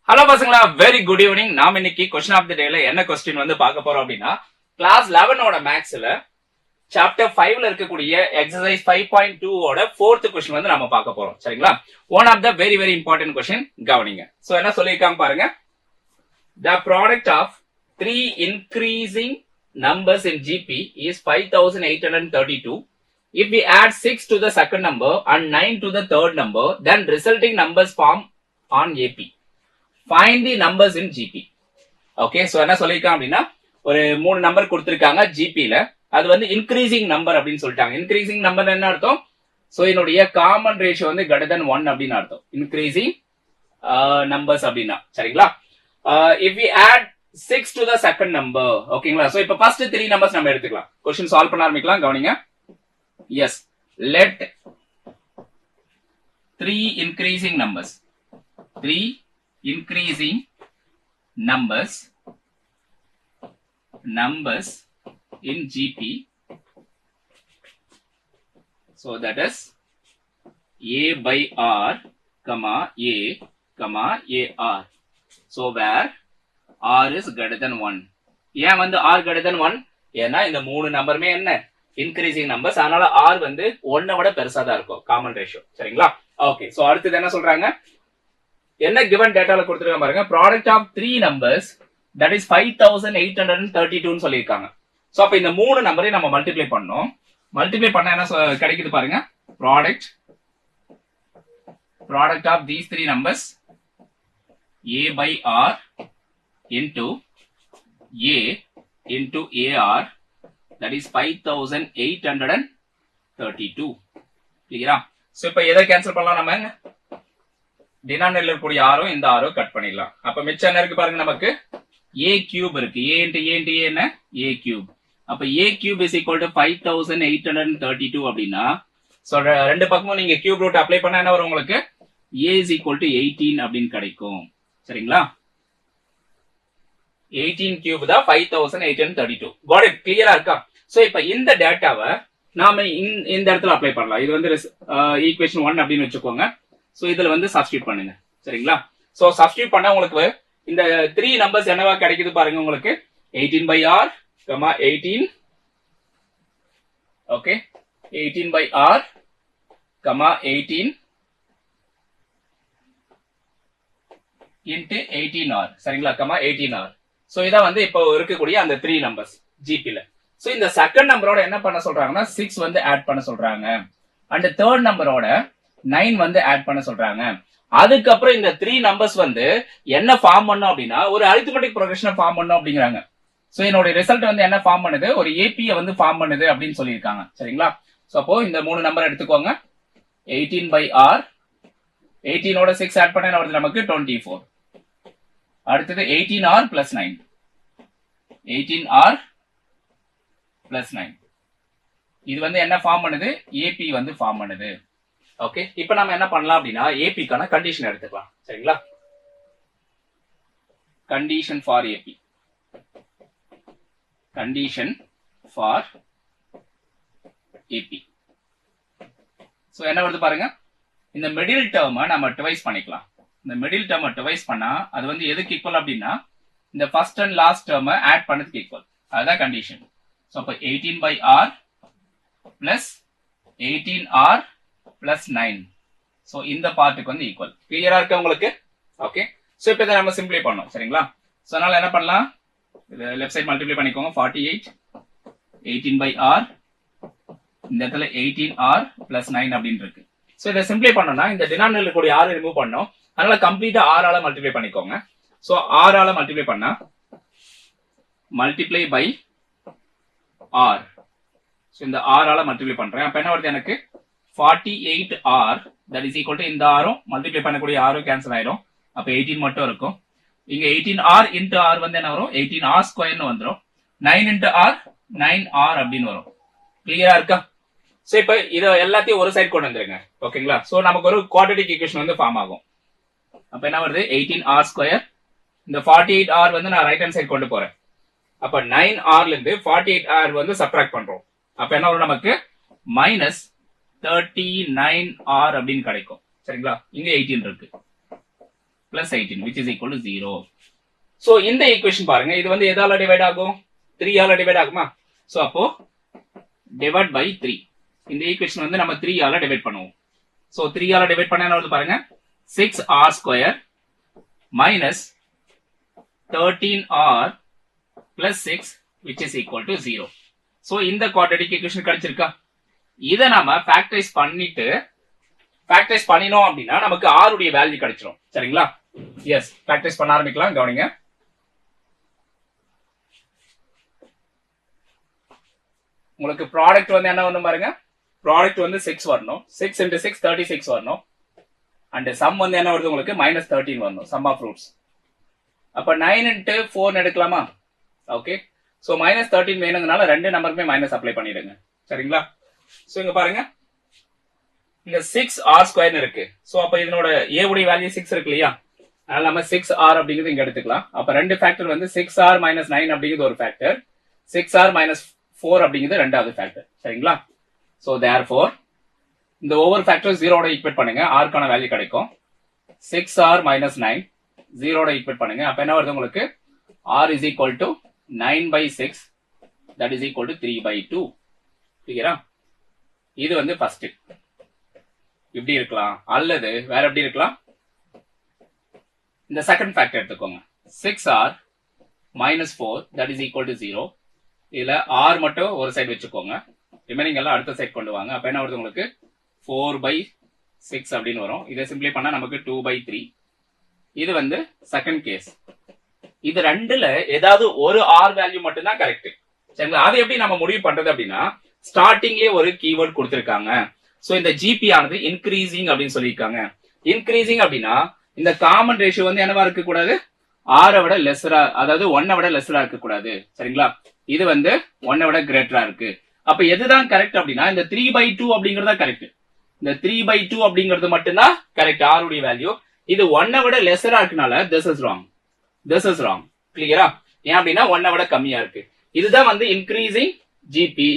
Hello பசங்களா, very good evening. நாம இன்னைக்கு கொஸ்டின் ஆஃப் தி டேல என்ன கொஸ்டின் வந்து பார்க்க போறோம் அப்படின்னா, கிளாஸ் 11ஓட மேக்ஸ்ல சாப்டர் 5ல இருக்கக்கூடிய எக்ஸசைஸ் 5.2 ஓட 4th கொஸ்டின் வந்து நாம பார்க்க போறோம். சரிங்களா? One of the very very important question, கவனிங்க. சோ என்ன சொல்லிருக்காங்க பாருங்க. The product of three increasing numbers in GP is 5832. If we add 6 to the second number and 9 to the third number, then resulting numbers form on AP. Find the numbers in GP. Okay, so என்ன சொல்லிருக்காங்க அப்படின்னா, ஒரு 3 number கொடுத்திருக்காங்க ஜிபில. அது வந்து increasing number அப்படின்னு சொல்லிட்டாங்க. Increasing number என்ன அர்த்தம்? சோ என்னுடைய காமன் ரேஷியோ வந்து greater than 1 அப்படின்னு அர்த்தம். இன்க்ரீசிங் நம்பர்ஸ் அப்படின்னா, சரிங்களா? If we add 6 to the second number, ஓகேங்களா? சோ இப்ப ஃபர்ஸ்ட் 3 நம்பர்ஸ் நம்ம எடுத்துக்கலாம். क्वेश्चन சால்வ் பண்ண ஆரம்பிக்கலாம். கவனிங்க. Yes, let 3 increasing numbers, 3 increasing numbers in GP, so that is A by R, comma A, comma AR. So where R is greater than 1. ஏன் வந்து R greater than 1? ஏன்னா இந்த 3 நம்பருமே என்ன இன்க்ரீசிங் நம்பர்ஸ், அதனால R வந்து 1 விட பெருசா தான் இருக்கும் காமன் ரேஷியோ. சரிங்களா? ஓகே, சோ அடுத்து என்ன சொல்றாங்க? என்ன given டேட்டால கொடுத்திருக்காங்க பாருங்க. Product of 3 numbers that is 5832 ன்னு சொல்லிருக்காங்க. சோ அப்ப இந்த 3 நம்பரை நம்ம மல்டிப்ளை பண்ணோம். மல்டிப்ளை பண்ணா என்ன கிடைக்குது பாருங்க. Product of these 3 numbers A by R into A into AR, that is 5832. கிளியரா? சோ இப்ப எதை கேன்சல் பண்ணலாம்? நம்ம டினாமினேட்டர்ல இருக்கக்கூடிய ஆரும் இந்த ஆரும் கட் பண்ணிடலாம். அப்ப மிச்சம் என்ன இருக்கு பாருங்க, நமக்கு a கியூப் இருக்கு. a into a into a என்ன? a cube. அப்ப a cube is equal to 5832 அப்படின்னா, சோ ரெண்டு பக்கமும் நீங்க கியூப் ரூட் அப்ளை பண்ணா என்ன வரும் உங்களுக்கு? a is equal to 18 அப்படின்னு கிடைக்கும். சரிங்களா? 18 கியூப் தான் 5832. Got it? கிளியரா இருக்கா? சோ இப்ப இந்த டேட்டாவை நாம இந்த இடத்துல அப்ளை பண்ணலாம். இது வந்து ஈக்குவேஷன் 1 அப்படின்னு வச்சுக்கோங்க. சோ இதுல வந்து சப்ஸ்டிட்யூட் பண்ணுங்க. சரிங்களா? சோ சப்ஸ்டிட்யூட் பண்ணா உங்களுக்கு இந்த 3 நம்பர்ஸ் என்னவா கிடைக்குது பாருங்க. உங்களுக்கு 18 by R, 18, okay, 18 by R, 18 into 18R. சரிங்களா? 18R. சோ இதான் வந்து இப்போ இருக்கக்கூடிய அந்த 3 நம்பர்ஸ் ஜிபில. சோ இந்த செகண்ட் நம்பரோட என்ன பண்ண சொல்றாங்கன்னா 6 வந்து ஆட் பண்ண சொல்றாங்க. அண்ட் தேர்ட் நம்பரோட 9 வந்து ஆட் பண்ண சொல்றாங்க. அதுக்கப்புறம் இந்த 3 நம்பர்ஸ் வந்து என்ன ஃபார்ம் பண்ணும் அப்படின்னா, ஒரு அரித்மெட்டிக் ப்ரோக்ரஷனை ஃபார்ம் பண்ணும் அப்படிங்கிறாங்க. சோ என்னோட ரிசல்ட் வந்து என்ன ஃபார்ம் பண்ணுது? ஒரு ஏபியை வந்து ஃபார்ம் பண்ணுது அப்படின்னு சொல்லியிருக்காங்க. சரிங்களா? சோ அப்போ இந்த 3 நம்பர் எடுத்துக்கோங்க. 18 by R, 18ஓட 6 ஆட் பண்ண என்ன வருது நமக்கு? 24. அடுத்தது 18R plus 9, 18R plus 9. இது வந்து என்ன ஃபார்ம் பண்ணுது? ஏபி வந்து ஃபார்ம் பண்ணுது. ஓகே, இப்போ நாம என்ன பண்ணலாம் அப்படின்னா, ஏபிக்கான கண்டிஷன் எடுத்துக்கலாம். சரிங்களா? Condition for AB, condition for AB. So என்ன வருது பாருங்க. இந்த மிடில் டேர்மை நம்ம டிவைஸ் பண்ணிக்கலாம். இந்த மிடில் டேர்மை டிவைஸ் பண்ணா அது வந்து எதுக்கு ஈக்குவல் அப்படின்னா, இந்த ஃபர்ஸ்ட் அண்ட் லாஸ்ட் டேர்மை ஆட் பண்ணதுக்கு ஈக்குவல். அதுதான் கண்டிஷன். சோ அப்ப 18 by R plus 18R plus 9. So இந்த பார்ட்டுக்கு வந்து ஈக்குவல். கிளியரா இருக்கு உங்களுக்கு? ஓகே, சோ இப்போ இதை நம்ம சிம்பிளை பண்ணோம். சரிங்களா? சோ அதனால என்ன பண்ணலாம்? லெஃப்ட் சைடு மல்டிப்ளை பண்ணிக்கோங்க. 48, 18 by R, இந்த இடத்துல 18R plus 9 அப்படின்னு இருக்கு. சோ இதை சிம்பிளை பண்ணோம்னா இந்த டினாமினேட்டர் கூடிய R ரிமூவ் பண்ணோம். அதனால கம்ப்ளீட்டா R ஆல மல்டிப்ளை பண்ணிக்கோங்க. சோ R ஆல மல்டிப்ளை பண்ணா மல்டிப்ளை பை R. சோ இந்த R ஆல மல்டிப்ளை பண்றேன். அப்ப என்ன வருது எனக்கு? 48R, that is equal to இந்த ஆரும் மல்டிப்ளை பண்ணக்கூடிய ஆரும் கேன்சல் ஆயிடும். அப்ப 18 மட்டும் இருக்கும். இங்க 18R into R வந்து என்ன வரும்? 18R ஸ்கொயர்னு வந்துரும். 9 into R, 9R அப்படின்னு வரும். கிளியரா இருக்கா? சோ இப்ப இத எல்லாத்தையும் ஒரு சைடு கொண்டு வந்துருங்க. ஓகேங்களா? சோ நமக்கு ஒரு குவாட்ரேட்டிக் ஈக்குவேஷன் வந்து ஃபார்ம் ஆகும். அப்ப என்ன வருது? 18R square. இந்த 48R வந்து நான் ரைட் ஹேண்ட் சைடு கொண்டு போறேன். அப்ப 9Rல இருந்து 48R வந்து சப்ட்ராக்ட் பண்றோம். அப்ப என்ன வரும் நமக்கு? மைனஸ் 39R அப்படின்னு கிடைக்கும். சரிங்களா? இங்க 18 இருக்கு. plus 18 which is equal to 0. So இந்த ஈக்குவேஷன் பாருங்க, இது வந்து எதால டிவைட் ஆகும்? 3 ஆல டிவைட் ஆகுமா? சோ அப்போ டிவைட் பை 3. இந்த ஈக்குவேஷன் வந்து நம்ம 3 ஆல டிவைட் பண்ணுவோம். சோ 3 ஆல டிவைட் பண்ணா என்ன வருது பாருங்க, 6r square minus 13r plus 6 which is equal to 0. So இந்த குவாட்ரேட்டிக் ஈக்குவேஷன் கிடைச்சிருக்கா? இத நாம ஃபேக்டரைஸ் பண்ணினோம் அப்படின்னா நமக்கு r உடைய வேல்யூ கிடைச்சிரும். சரிங்களா? எஸ், ஃபேக்டரைஸ் பண்ண ஆரம்பிக்கலாம். கவனிங்க. உங்களுக்கு ப்ராடக்ட் வந்து என்ன வரணும் பாருங்க, ப்ராடக்ட் வந்து 6 வரணும். 6 into 6 36 வரணும். அண்ட் சம் வந்து என்ன வருது உங்களுக்கு, -13 வரணும். Sum of roots. அப்ப 9 into 4 எடுக்கலாமா? ஓகே. சோ -13 வேணுங்கனால ரெண்டு நம்பருக்குமே மைனஸ் அப்ளை பண்ணிடுங்க. சரிங்களா? சோ இங்க பாருங்க, இங்க 6r ஸ்கொயர்னு இருக்கு. சோ அப்ப இதனோட a உடைய வேல்யூ 6 இருக்கு இல்லையா? அதனால நம்ம 6r அப்படிங்கிறது இங்க எடுத்துக்கலாம். அப்ப ரெண்டு ஃபேக்டர் வந்து 6r - 9 அப்படிங்கிறது ஒரு ஃபேக்டர், 6r - 4 அப்படிங்கிறது ரெண்டாவது ஃபேக்டர். சரிங்களா? சோ therefore இந்த ஒவ்வொரு ஃபேக்டர் 0 ஓட ஈக்குவேட் பண்ணுங்க, r கான வேல்யூ கிடைக்கும். 6r - 9 0 ஓட ஈக்குவேட் பண்ணுங்க. அப்ப என்ன வருது உங்களுக்கு, r is equal to 9/6 that is equal to 3/2. கிளியரா? இது வந்து ஃபர்ஸ்ட். இப்படி இருக்கலாம், அல்லது வேற எப்படி இருக்கலாம், இந்த செகண்ட் ஃபேக்டர் எடுத்துக்கோங்க. 6r - 4 that is equal to 0. இதுல r மட்டும் ஒரு சைடு வச்சுக்கோங்க, ரிமைனிங் எல்லாம் அடுத்த சைடு கொண்டு வாங்க. அப்ப என்ன வருது உங்களுக்கு, 4/6 அப்படின்னு வரும். இதை சிம்பிளை பண்ணா நமக்கு 2/3. இது வந்து செகண்ட் கேஸ். இது ரெண்டுல ஏதாவது ஒரு r வேல்யூ மட்டும் தான் கரெக்ட். சரிங்களா? அது எப்படி நம்ம முடிவு பண்றது அப்படின்னா, ஸ்டார்டிங்லயே ஒரு கீவேர்ட் கொடுத்திருக்காங்க. சோ இந்த ஜிபி ஆனது இன்க்ரீசிங் அப்படின்னு சொல்லியிருக்காங்க. இன்க்ரீசிங் அப்படின்னா இந்த காமன் ரேஷியோ வந்து என்னவா இருக்க கூடாது, r விட லெஸ்ஸரா, அதாவது 1 விட லெஸ்ஸரா இருக்க கூடாது. சரிங்களா? இது வந்து 1 விட கிரேட்டரா இருக்கு. அப்ப எதுதான் கரெக்ட் அப்படின்னா, இந்த 3/2 அப்படிங்கறது தான் கரெக்ட். இந்த 3/2 அப்படிங்கிறது மட்டும்தான் கரெக்ட், r உடைய வேல்யூ. இது 1 விட லெஸ்ஸரா இருக்கனால this is wrong. கிளியரா? ஏன் அப்படின்னா 1 விட கம்மியா இருக்கு. இதுதான் வந்து இன்க்ரீசிங் ஜிபி,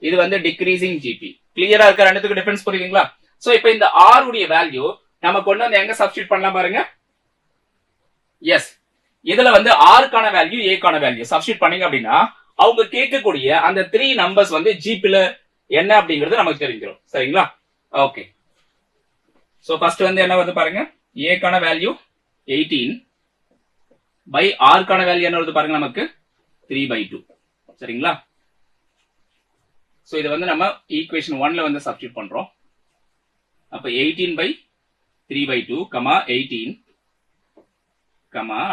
இது வந்து டிக்ரீசிங் ஜிபி. கிளியரா இருக்க? ரெண்டுத்துக்கு டிஃபரன்ஸ் புரியுதுங்களா? சோ இப்போ இந்த r உடைய வேல்யூ நம்ம கொண்டு வந்து எங்க சப்ஸ்டிட்யூட் பண்ணலாம் பாருங்க. எஸ், இதுல வந்து r கான வேல்யூ, a கான வேல்யூ சப்ஸ்டிட்யூட் பண்ணீங்க அப்படின்னா அவங்க கேட்கக்கூடிய அந்த 3 நம்பர்ஸ் வந்து ஜிபில என்ன அப்படிங்கிறது நமக்கு தெரிஞ்சிடும். சரிங்களா? ஓகே. சோ ஃபர்ஸ்ட் வந்து என்ன வருது பாருங்க, a கான வேல்யூ 18 பை r கான வேல்யூ என்ன வருது பாருங்க, நமக்கு 3/2. சரிங்களா? சோ இது வந்து நம்ம ஈக்குவேஷன் 1ல வந்து சப்ஸ்டிட்யூட் பண்றோம். அப்ப 18/3/2, 18,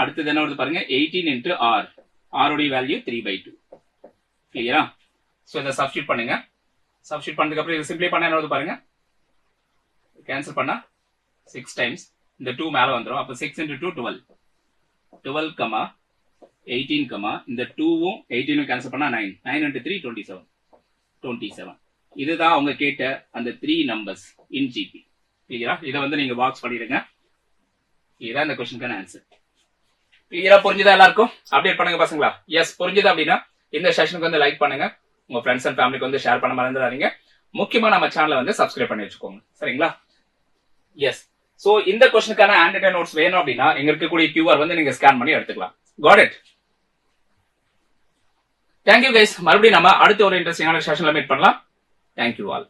அடுத்தது என்ன வருது பாருங்க, 18 into r உடைய வேல்யூ 3/2. கிளியரா? சோ இத சப்ஸ்டிட்யூட் பண்ணுங்க. சப்ஸ்டிட்யூட் பண்ணதுக்கு அப்புறம் இது சிம்பிளை பண்ணா என்ன வருது பாருங்க, கேன்சல் பண்ணா 6 டைம்ஸ் இந்த 2 மேல வந்துரும். அப்ப 6 into 2 12, 18, இந்த 2வும் 18ம் கேன்சல் பண்ணா 9 into 3 27. இதுதான் அவங்க கேட்ட அந்த 3 நம்பர்ஸ் இன் ஜிபி. கிளியரா? இத வந்து நீங்க பாக்ஸ் பண்ணிடுங்க. இதுதான் இந்த क्वेश्चनக்கான ஆன்சர். கிளியரா? புரிஞ்சுதா எல்லாருக்கும்? அப்டேட் பண்ணுங்க பசங்களா. எஸ், புரிஞ்சுதா அப்படின்னா இந்த செஷனுக்கு வந்து லைக் பண்ணுங்க, உங்க ஃப்ரெண்ட்ஸ் அண்ட் ஃபேமிலிக்கு வந்து ஷேர் பண்ண மறந்துடாதீங்க. முக்கியமா நம்ம சேனலை வந்து சப்ஸ்கிரைப் பண்ணி வச்சுக்கோங்க. சரிங்களா? எஸ். சோ இந்த क्वेश्चनக்கான ஹேண்ட் நோட்ஸ் வேணும் அப்படின்னா எங்க இருக்கக்கூடிய QR வந்து நீங்க ஸ்கேன் பண்ணி எடுத்துக்கலாம். Got it? Thank you guys. மறுபடியும் நம்ம அடுத்த ஒரு இன்ட்ரெஸ்டிங்கான செஷன்ல மீட் பண்ணலாம். Thank you all.